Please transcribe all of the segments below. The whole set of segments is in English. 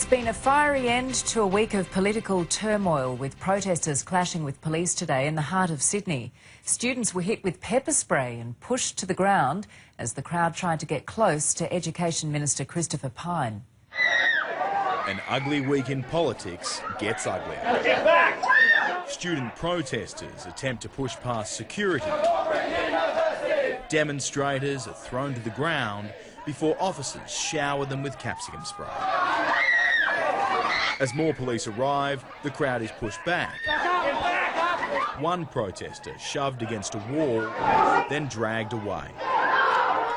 been a fiery end to a week of political turmoil, with protesters clashing with police today in the heart of Sydney. Students were hit with pepper spray and pushed to the ground as the crowd tried to get close to Education Minister Christopher Pyne. An ugly week in politics gets uglier. Get back! Student protesters attempt to push past security. Demonstrators are thrown to the ground before officers shower them with capsicum spray. As more police arrive, the crowd is pushed back. One protester shoved against a wall, then dragged away.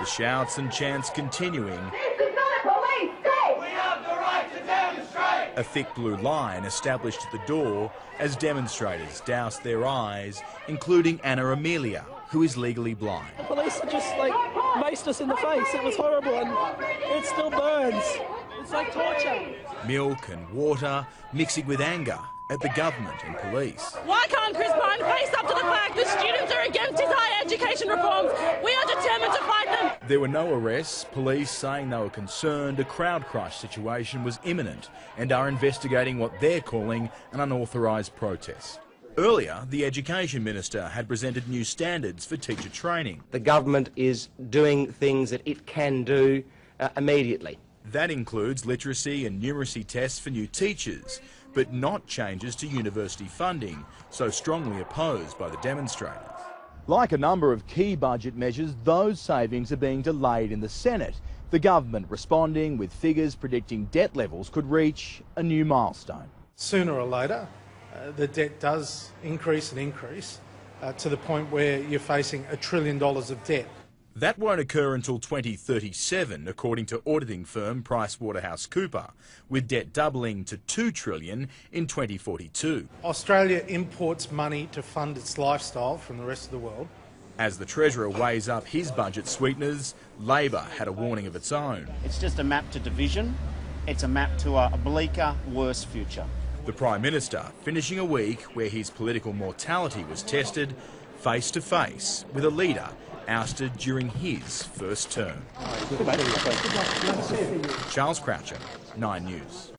The shouts and chants continuing. This is not a police state! We have the right to demonstrate! A thick blue line established at the door as demonstrators doused their eyes, including Anna Amelia, who is legally blind. The police just maced us in the face. It was horrible and it still burns. It's like torture. Milk and water mixing with anger at the government and police. Why can't Chris Pyne face up to the fact that students are against his higher education reforms? We are determined to fight them. There were no arrests, police saying they were concerned a crowd crush situation was imminent and are investigating what they're calling an unauthorised protest. Earlier, the Education Minister had presented new standards for teacher training. The government is doing things that it can do immediately. That includes literacy and numeracy tests for new teachers, but not changes to university funding, so strongly opposed by the demonstrators. Like a number of key budget measures, those savings are being delayed in the Senate, the government responding with figures predicting debt levels could reach a new milestone. Sooner or later, the debt does increase and increase to the point where you're facing $1 trillion of debt. That won't occur until 2037, according to auditing firm PricewaterhouseCoopers, with debt doubling to $2 trillion in 2042. Australia imports money to fund its lifestyle from the rest of the world. As the Treasurer weighs up his budget sweeteners, Labor had a warning of its own. It's just a map to division. It's a map to a bleaker, worse future. The Prime Minister finishing a week where his political mortality was tested face to face with a leader ousted during his first term. Charles Croucher, 9 News.